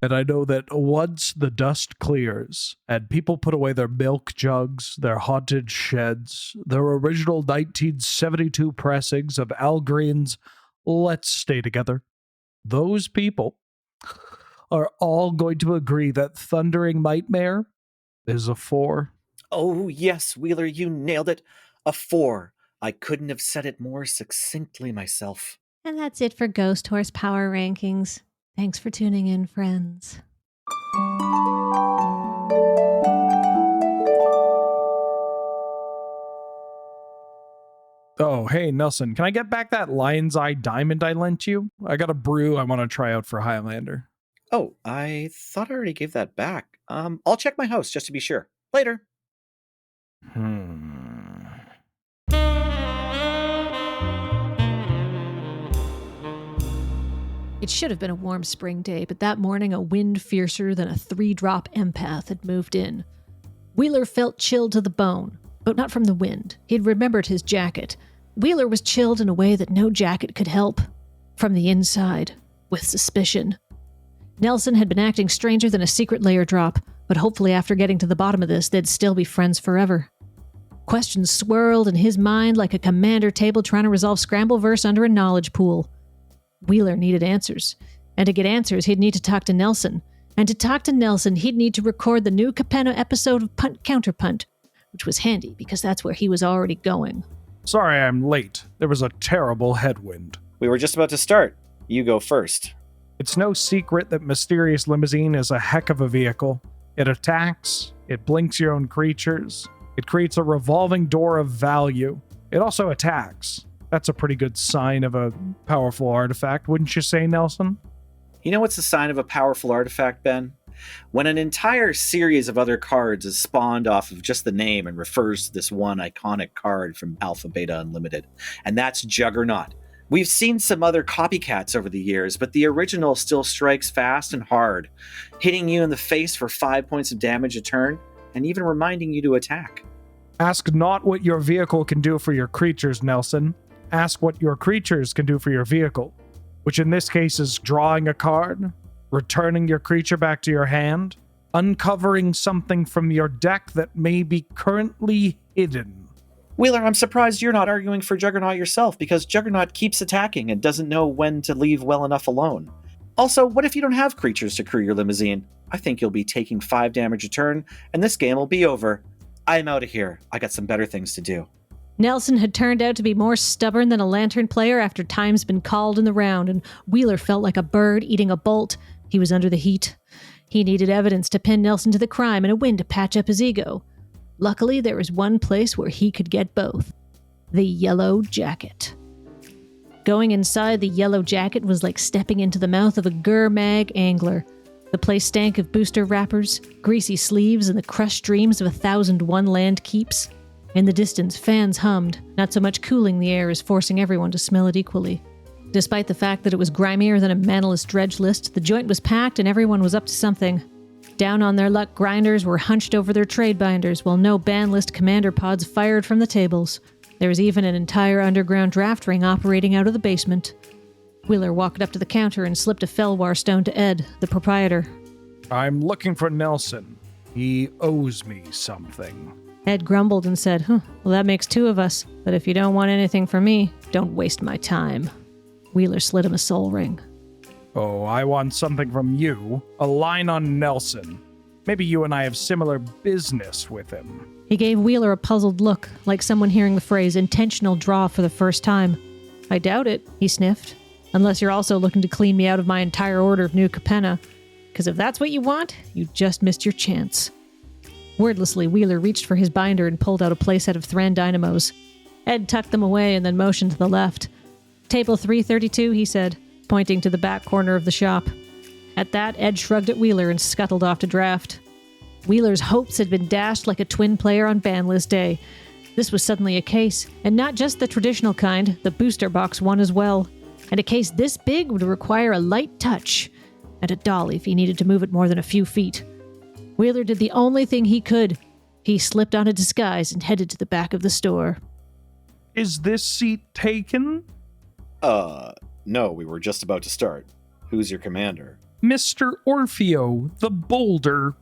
And I know that once the dust clears and people put away their milk jugs, their haunted sheds, their original 1972 pressings of Al Green's Let's Stay Together, those people are all going to agree that Thundering Nightmare is a 4. Oh, yes, Wheeler, you nailed it. A 4. I couldn't have said it more succinctly myself. And that's it for Ghost Horse Power Rankings. Thanks for tuning in, friends. Oh, hey, Nelson, can I get back that Lion's Eye diamond I lent you? I got a brew I want to try out for Highlander. Oh, I thought I already gave that back. I'll check my house just to be sure. Later. It should have been a warm spring day, but that morning a wind fiercer than a 3-drop empath had moved in. Wheeler felt chilled to the bone, but not from the wind. He'd remembered his jacket. Wheeler was chilled in a way that no jacket could help. From the inside, with suspicion. Nelson had been acting stranger than a secret layer drop, but hopefully after getting to the bottom of this, they'd still be friends forever. Questions swirled in his mind like a commander table trying to resolve Scrambleverse under a knowledge pool. Wheeler needed answers, and to get answers, he'd need to talk to Nelson. And to talk to Nelson, he'd need to record the new Capenna episode of Punt, Counterpunt, which was handy because that's where he was already going. Sorry I'm late. There was a terrible headwind. We were just about to start. You go first. It's no secret that Mysterious Limousine is a heck of a vehicle. It attacks, it blinks your own creatures, it creates a revolving door of value. It also attacks. That's a pretty good sign of a powerful artifact, wouldn't you say, Nelson? You know what's the sign of a powerful artifact, Ben? When an entire series of other cards is spawned off of just the name and refers to this one iconic card from Alpha Beta Unlimited, and that's Juggernaut. We've seen some other copycats over the years, but the original still strikes fast and hard, hitting you in the face for 5 points of damage a turn, and even reminding you to attack. Ask not what your vehicle can do for your creatures, Nelson. Ask what your creatures can do for your vehicle, which in this case is drawing a card, returning your creature back to your hand, uncovering something from your deck that may be currently hidden. Wheeler, I'm surprised you're not arguing for Juggernaut yourself, because Juggernaut keeps attacking and doesn't know when to leave well enough alone. Also, what if you don't have creatures to crew your limousine? I think you'll be taking 5 damage a turn, and this game will be over. I'm out of here. I got some better things to do. Nelson had turned out to be more stubborn than a lantern player after time's been called in the round, and Wheeler felt like a bird eating a bolt. He was under the heat. He needed evidence to pin Nelson to the crime and a win to patch up his ego. Luckily, there was one place where he could get both. The Yellow Jacket. Going inside the Yellow Jacket was like stepping into the mouth of a Gur-Mag angler. The place stank of booster wrappers, greasy sleeves, and the crushed dreams of 1,001 land keeps. In the distance, fans hummed, not so much cooling the air as forcing everyone to smell it equally. Despite the fact that it was grimier than a manaless dredge list, the joint was packed and everyone was up to something. Down on their luck, grinders were hunched over their trade binders, while no ban list commander pods fired from the tables. There was even an entire underground draft ring operating out of the basement. Wheeler walked up to the counter and slipped a Felwar stone to Ed, the proprietor. I'm looking for Nelson. He owes me something. Ed grumbled and said, well, that makes 2 of us, but if you don't want anything from me, don't waste my time. Wheeler slid him a soul ring. Oh, I want something from you. A line on Nelson. Maybe you and I have similar business with him. He gave Wheeler a puzzled look, like someone hearing the phrase intentional draw for the first time. I doubt it, he sniffed. Unless you're also looking to clean me out of my entire order of new Capenna. Because if that's what you want, you just missed your chance. Wordlessly, Wheeler reached for his binder and pulled out a playset of Thran dynamos. Ed tucked them away and then motioned to the left. Table 332, he said, pointing to the back corner of the shop. At that, Ed shrugged at Wheeler and scuttled off to draft. Wheeler's hopes had been dashed like a twin player on ban list day. This was suddenly a case, and not just the traditional kind, the booster box one as well. And a case this big would require a light touch, and a dolly if he needed to move it more than a few feet. Wheeler did the only thing he could. He slipped on a disguise and headed to the back of the store. Is this seat taken? No, we were just about to start. Who's your commander? Mr. Orfeo, the Boulder.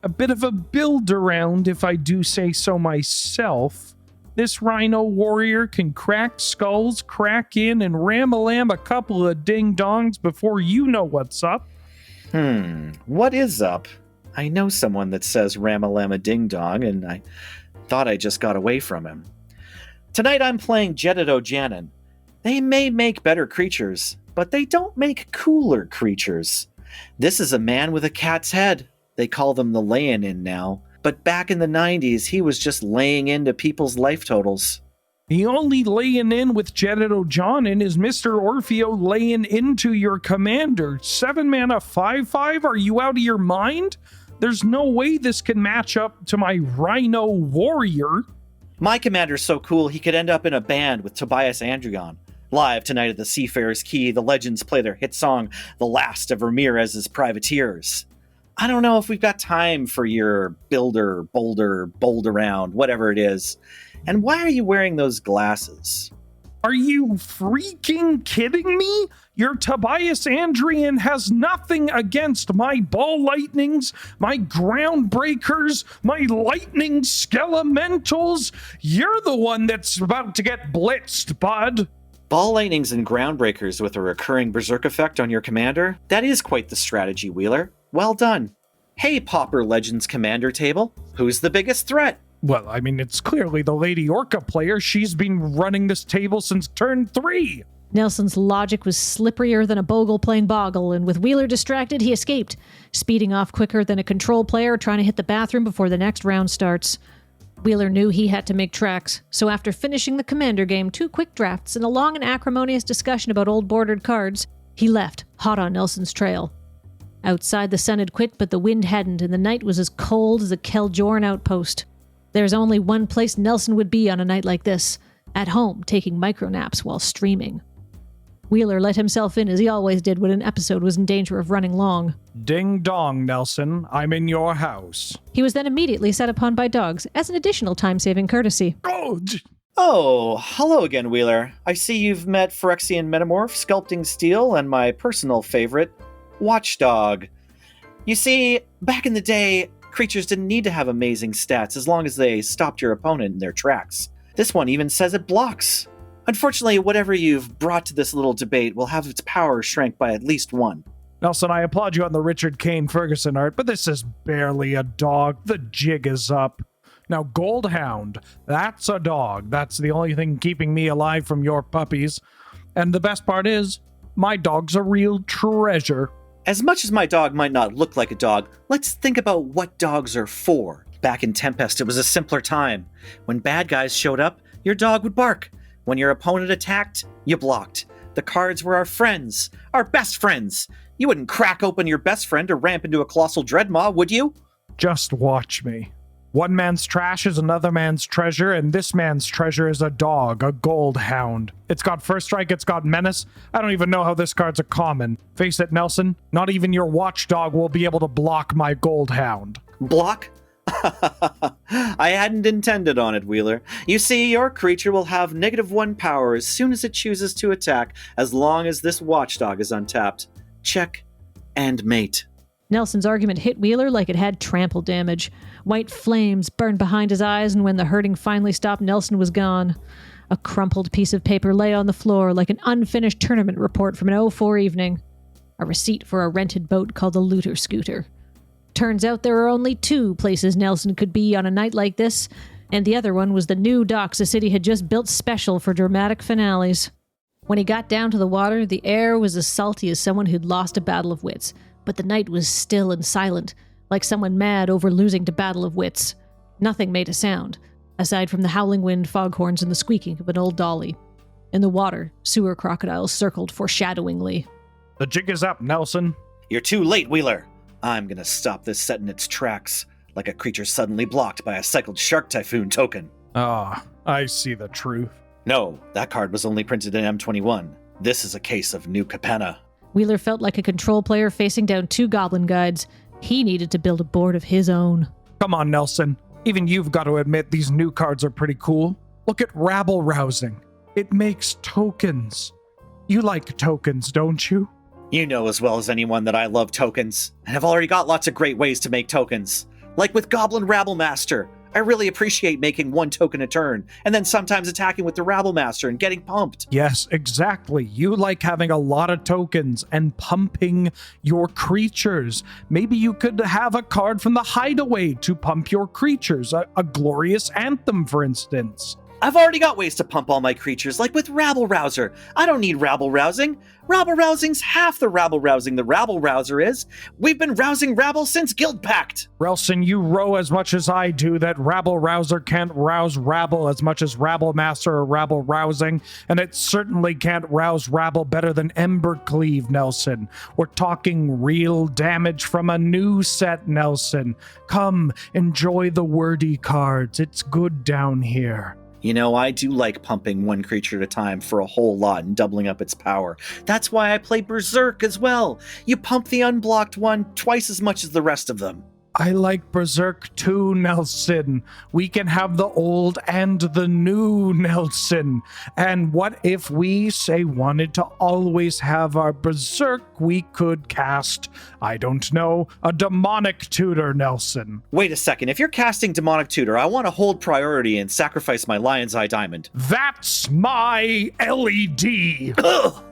A bit of a build-around, if I do say so myself. This rhino warrior can crack skulls, crack in, and ram-a-lam a couple of ding-dongs before you know what's up. What is up? I know someone that says ram-a-lam a ding-dong, and I thought I just got away from him. Tonight I'm playing Jeddido Janin. They may make better creatures, but they don't make cooler creatures. This is a man with a cat's head. They call them the layin' now. But back in the 90s, he was just laying into people's life totals. The only laying in with Jeddido Janin is Mr. Orfeo laying into your commander. 7 mana 5/5? Are you out of your mind? There's no way this can match up to my Rhino Warrior. My commander's so cool he could end up in a band with Tobias Andrion. Live tonight at the Seafarer's Quay, the Legends play their hit song, The Last of Ramirez's Privateers. I don't know if we've got time for your builder, boulder, bold around, whatever it is. And why are you wearing those glasses? Are you freaking kidding me? Your Tobias Andrion has nothing against my ball lightnings, my groundbreakers, my lightning skelementals. You're the one that's about to get blitzed, bud. Ball lightnings and groundbreakers with a recurring berserk effect on your commander? That is quite the strategy, Wheeler. Well done. Hey, Pauper Legends commander table. Who's the biggest threat? Well, I mean, it's clearly the Lady Orca player. She's been running this table since turn 3. Nelson's logic was slipperier than a bogle playing boggle, and with Wheeler distracted, he escaped, speeding off quicker than a control player trying to hit the bathroom before the next round starts. Wheeler knew he had to make tracks, so after finishing the commander game, 2 quick drafts, and a long and acrimonious discussion about old bordered cards, he left, hot on Nelson's trail. Outside, the sun had quit, but the wind hadn't, and the night was as cold as a Keljorn outpost. There's only one place Nelson would be on a night like this, at home, taking micronaps while streaming. Wheeler let himself in as he always did when an episode was in danger of running long. Ding dong, Nelson. I'm in your house. He was then immediately set upon by dogs, as an additional time-saving courtesy. Oh, hello again, Wheeler. I see you've met Phyrexian Metamorph, Sculpting Steel, and my personal favorite, Watchdog. You see, back in the day, creatures didn't need to have amazing stats as long as they stopped your opponent in their tracks. This one even says it blocks. Unfortunately, whatever you've brought to this little debate will have its power shrank by at least 1. Nelson, I applaud you on the Richard Kane Ferguson art, but this is barely a dog. The jig is up. Now, Goldhound, that's a dog. That's the only thing keeping me alive from your puppies. And the best part is, my dog's a real treasure. As much as my dog might not look like a dog, let's think about what dogs are for. Back in Tempest, it was a simpler time. When bad guys showed up, your dog would bark. When your opponent attacked, you blocked. The cards were our friends, our best friends. You wouldn't crack open your best friend to ramp into a colossal dreadmaw, would you? Just watch me. One man's trash is another man's treasure, and this man's treasure is a dog, a Goldhound. It's got First Strike, it's got Menace. I don't even know how this card's a common. Face it, Nelson, not even your Watchdog will be able to block my Goldhound. Block? I hadn't intended on it, Wheeler. You see, your creature will have -1 power as soon as it chooses to attack, as long as this Watchdog is untapped. Check and mate. Nelson's argument hit Wheeler like it had trample damage. White flames burned behind his eyes, and when the hurting finally stopped, Nelson was gone. A crumpled piece of paper lay on the floor like an unfinished tournament report from an 04 evening. A receipt for a rented boat called the Looter Scooter. Turns out there are only 2 places Nelson could be on a night like this, and the other one was the new docks the city had just built special for dramatic finales. When he got down to the water, the air was as salty as someone who'd lost a battle of wits, but the night was still and silent, like someone mad over losing to battle of wits. Nothing made a sound, aside from the howling wind, foghorns, and the squeaking of an old dolly. In the water, sewer crocodiles circled foreshadowingly. The jig is up, Nelson. You're too late, Wheeler. I'm gonna stop this set in its tracks, like a creature suddenly blocked by a cycled Shark Typhoon token. Ah, I see the truth. No, that card was only printed in M21. This is a case of new Capenna. Wheeler felt like a control player facing down 2 goblin guides. He needed to build a board of his own. Come on, Nelson. Even you've got to admit these new cards are pretty cool. Look at Rabble Rousing. It makes tokens. You like tokens, don't you? You know as well as anyone that I love tokens, and I've already got lots of great ways to make tokens. Like with Goblin Rabblemaster. I really appreciate making 1 token a turn, and then sometimes attacking with the Rabblemaster and getting pumped. Yes, exactly. You like having a lot of tokens and pumping your creatures. Maybe you could have a card from the Hideaway to pump your creatures, a Glorious Anthem, for instance. I've already got ways to pump all my creatures, like with Rabble Rouser. I don't need Rabble Rousing. Rabble Rousing's half the Rabble Rousing the Rabble Rouser is. We've been rousing Rabble since Guild Pact. Relson, you row as much as I do that Rabble Rouser can't rouse Rabble as much as Rabble Master or Rabble Rousing, and it certainly can't rouse Rabble better than Embercleave, Nelson. We're talking real damage from a new set, Nelson. Come, enjoy the wordy cards. It's good down here. You know, I do like pumping 1 creature at a time for a whole lot and doubling up its power. That's why I play Berserk as well. You pump the unblocked one twice as much as the rest of them. I like Berserk too, Nelson. We can have the old and the new, Nelson. And what if we, say, wanted to always have our Berserk? We could cast, I don't know, a Demonic Tutor, Nelson. Wait a second, if you're casting Demonic Tutor, I want to hold priority and sacrifice my Lion's Eye Diamond. That's my LED. Ugh!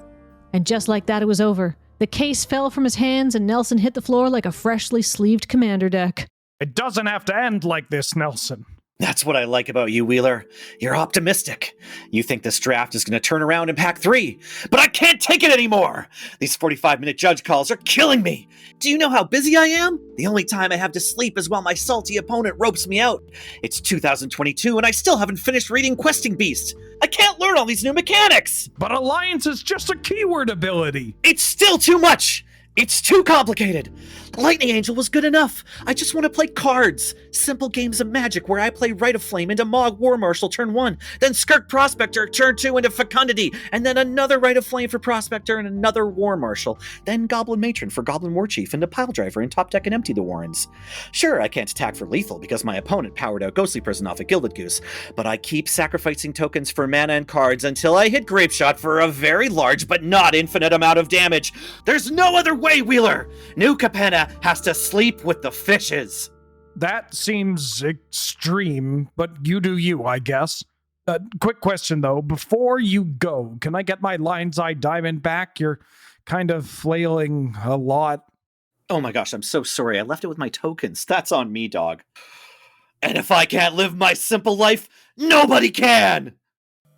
And just like that, it was over. The case fell from his hands and Nelson hit the floor like a freshly sleeved commander deck. It doesn't have to end like this, Nelson. That's what I like about you, Wheeler. You're optimistic. You think this draft is going to turn around in Pack 3, but I can't take it anymore! These 45-minute judge calls are killing me! Do you know how busy I am? The only time I have to sleep is while my salty opponent ropes me out. It's 2022 and I still haven't finished reading Questing Beast. I can't learn all these new mechanics! But Alliance is just a keyword ability. It's still too much! It's too complicated! Lightning Angel was good enough. I just want to play cards. Simple games of Magic where I play Rite of Flame into Mog War Marshal turn 1, then Skirk Prospector turn 2 into Fecundity, and then another Rite of Flame for Prospector and another War Marshal, then Goblin Matron for Goblin War Chief into Pile Driver and top deck and empty the Warrens. Sure, I can't attack for lethal because my opponent powered out Ghostly Prison off a Gilded Goose, but I keep sacrificing tokens for mana and cards until I hit Grape Shot for a very large but not infinite amount of damage. There's no other way, Wheeler! New Capenna has to sleep with the fishes. That seems extreme, but you do you, I guess. Quick question, though. Before you go, can I get my Lion's Eye Diamond back? You're kind of flailing a lot. Oh my gosh, I'm so sorry. I left it with my tokens. That's on me, dog. And if I can't live my simple life, nobody can!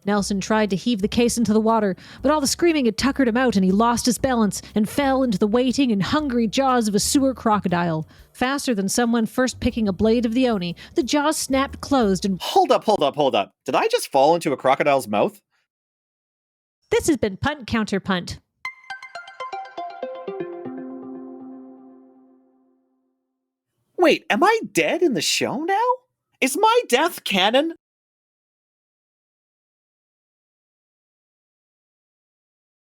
Nelson tried to heave the case into the water, but all the screaming had tuckered him out and he lost his balance and fell into the waiting and hungry jaws of a sewer crocodile. Faster than someone first picking a blade of the Oni, the jaws snapped closed and— Hold up. Did I just fall into a crocodile's mouth? This has been Punt, Counterpunt. Wait, am I dead in the show now? Is my death canon?